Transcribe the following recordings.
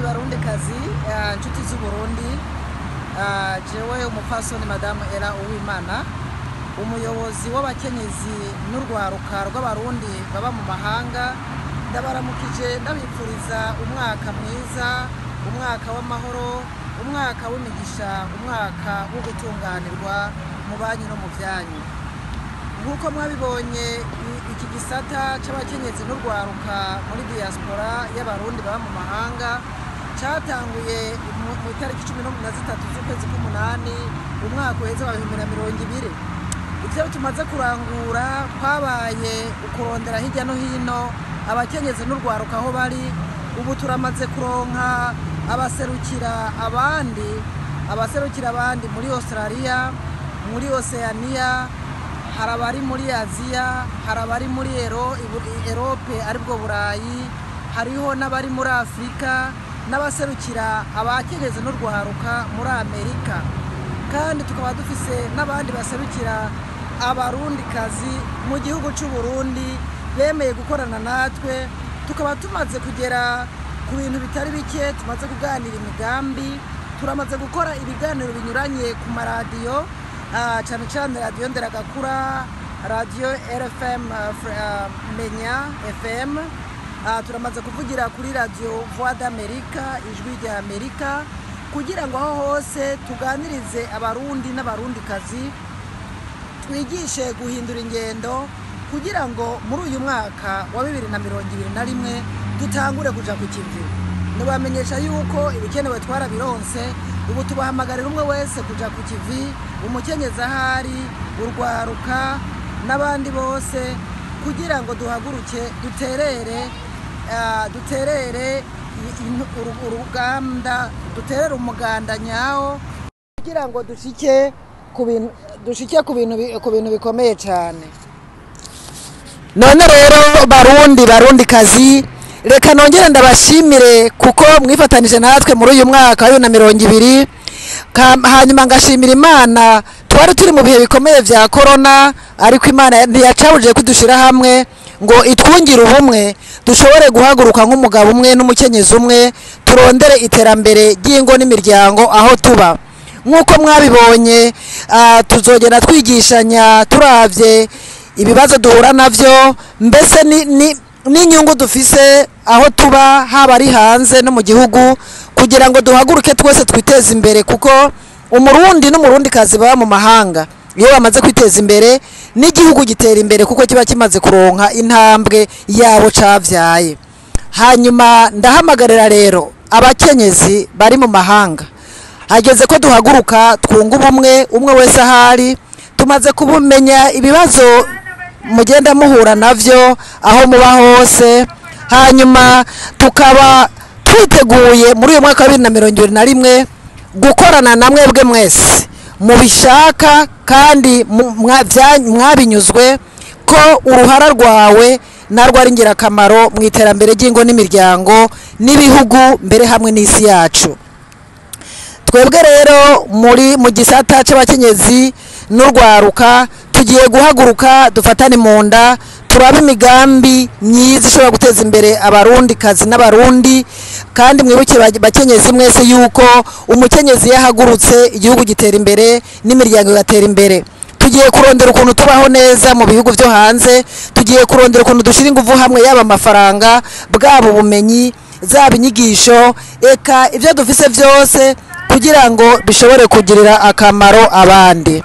barundi kazi inshuti z'Uburundi jewe umupfasoni Ella UWIMANA umuyobozi w'abakenyezi n'urwaruka rw'abarundi baba mu mahanga ndabaramukije ndabipfuriza umwaka mwiza, umwaka w'amahoro, umwaka w'imigisha, umwaka wo gutunganirwa mu banyu no mu byanyu. Nkuko mwabibonye iki gisata c'abakenyezi n'urwaruka muri diaspora y'abarundi baba mu mahanga cyatanguye mu itariki 13 z'ukwezi k'umunani umwaka uheze wa 2020. Ivyo tumaze kurangura kwabaye ukurondera hirya no hino abakenyezi n'urwaruka aho bari. Ubu turamaze kuronka abaserukira abandi muri Australia, muri Oceania, hari abari muri Aziya, hari abari muri Europe aribwo Burayi, hariho n'abari muri Afrika, n'abaserukira abakenyezi n'urwaruka muri Amerika, kandi tukaba dufise n'abandi baserukira abarundi kazi mu gihugu cy'u Burundi bemeye gukorana natwe. Tukaba tumaze kugera ku bintu bitari bike, tumaze kuganira imigambi, turamaze gukora ibiganiro binyuranye ku maradiyo, cyane cyane radiyo Nderagakura, radiyo RFM Menya FM, turamaze kuvugira kuri radiyo Voix d'America, ijwi rya Amerika, kugira ngo aho hose tuganirize abarundi n'abarundi kazi, twigishe guhindura ingendo kugira ngo muri uyu mwaka wa 2021 dutangure kuja ku kivi. Nibamenyesha yuko ibikenewe twarabironse, ubu tubahamagarira umwe wese kuja ku kivi, umukenyezi ahari, urwaruka n'abandi bose, kugira ngo duhaguruke duterere uruganda, duterere umuganda nyawo kugira ngo dushike ku bintu bikomeye cyane. None rero barundi kazi, reka nongere ndabashimire kuko mwifatanije natwe muri uyu mwaka wa 2020. Hanyuma ngashimira Imana, twari turi mu bihe bikomeye vya corona, ariko Imana ntiyacabuje kudushira hamwe ngo itwungire ubumwe, dushobore guhaguruka nk'umugabo umwe n'umukenyezi umwe, turondere iterambere ry'ingo n'imiryango aho tuba. Nkuko mwabibonye, tuzogera twigishanya turavye ibibazo duhura navyo, mbese n'inyungu dufise aho tuba, haba ari hanze no mu gihugu, kugira ngo duhaguruke twese twiteze imbere, kuko umurundi n'umurundi kazi baba mu mahanga iyo bamaze kwiteza imbere n'igihugu gitera imbere, kuko kiba kimaze kuronka intambwe yabo cavyaye. Hanyuma ndahamagarira rero abakenyezi bari mu mahanga, hageze ko duhaguruka twunga ubumwe, umwe wese ahari. Tumaze kubumenya ibibazo mugenda muhura navyo aho muba hose, hanyuma tukaba twiteguye muri uyu mwaka wa 2021 gukorana na mwebwe mwese mubishaka, kandi mwabinyuzwe ko uruhara rwawe narwo ari ingirakamaro mu iterambere ry'ingo n'imiryango n'ibihugu mbere hamwe n'isi yacu. Twebwe rero mu gisata c'abakenyezi n'urwaruka tugiye guhaguruka dufatane mu nda, turaba imigambi myiza ishobora guteza imbere abarundi kazi n'abarundi. Kandi mwibuke bakenyezi mwese yuko umukenyezi yahagurutse igihugu gitera imbere n'imiryango igatera imbere. Tugiye kurondera ukuntu tubaho neza mu bihugu byo hanze, tugiye kurondera ukuntu dushira ingufu hamwe, yaba amafaranga, bwabo bumenyi, zaba inyigisho, eka ivyo dufise vyose, kugira ngo bishobore kugirira akamaro abandi.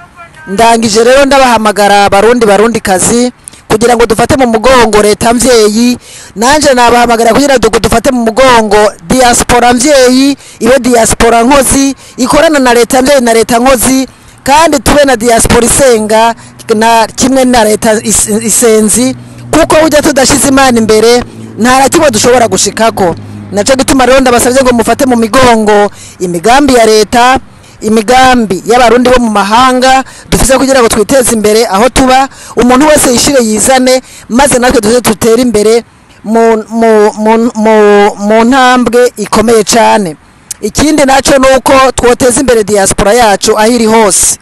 Ndangije rero ndabahamagara barundi kazi kugira ngo dufate mu mugongo Reta Mvyeyi, nanje nabahamagara kugira ngo dufate mu mugongo diaspora Mvyeyi, ibe diaspora Nkozi ikorana na Reta Mvyeyi na Reta Nkozi, kandi tube na diaspora isenga na kimwe na Reta Nsenzi, kuko ujya tudashize Imana imbere nta kimwe dushobora gushikako. Naco gituma rero ndabasavye ngo mufate mu migongo imigambi ya Reta, imigambi y'abarundi bo mu mahanga dufise, kugira ngo twiteze imbere aho tuba, umuntu wese yishire yizane, maze natwe duze tutera imbere mu ntambwe ikomeye cyane. Ikindi naco nuko twoteza imbere diaspora yacu ahiri hose.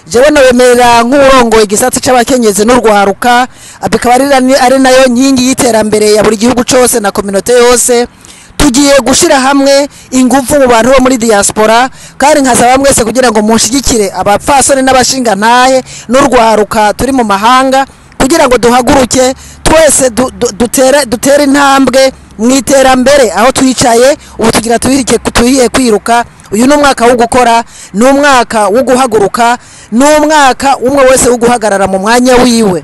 Jewe nabemerera nk'urongoye igisata c'abakenyezi n'urwaruka, bikaba ari nayo nkingi y'iterambere ya buri gihugu cyose na community yose. tugiye gushira hamwe ingufu mu bantu bo muri diaspora kandi nkasaba mwese kugira ngo munshigikire abapfasoni n'abashinga ntahe n'urwaruka turi mu mahanga kugira ngo duhaguruke twese dutere intambwe mwiterambere aho twicaye ubu tugira tuhiye kwiruka. Uyu ni umwaka wo gukora, ni umwaka wo guhaguruka, ni umwaka umwe wese wo guhagarara mu mwanya wiwe.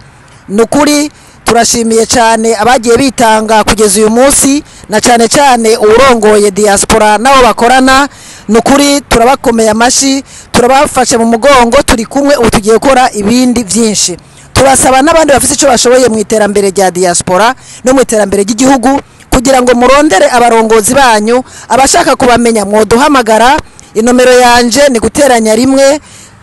Nukuri turashimiye cyane abagiye bitanga kugeza uyu munsi, na cyane cyane urongoye diaspora nabo bakorana. Nukuri turabakomeye amashi, turabafashe mu mugongo, turi kumwe ubu tugiye gukora ibindi byinshi. Turasaba n'abandi bafite icyo bashoboye mu iterambere rya diaspora no mu iterambere ry'igihugu kugira ngo murondere abarongozi banyu, abashaka kubamenya mwoduhamagara. Inomero yanje ni guteranya 1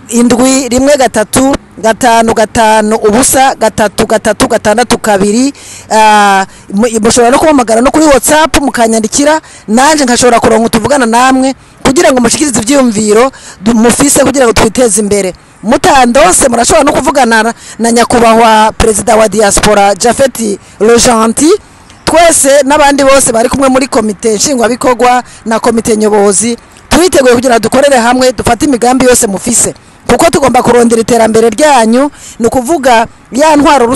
indwi 1 3 5 5 ubusa 3 3 6 2. Mushobora no kuhamagara no kuri WhatsApp mukanyandikira, nanje nkashobora kuronka tuvugana namwe kugira ngo mushikirize ivyumviro mufise kugira ngo twiteze imbere. Mutandose murashobora no kuvugana na nyakubahwa perezida wa diaspora Jafeti Rojanti, twese n'abandi bose bari kumwe muri komite nshingwabikorwa na komite nyobozi. Twiteguye kugira dukorere hamwe dufate imigambi yose mufise, kuko tugomba kurondera iterambere ryanyu, ni kuvuga ya ntwaro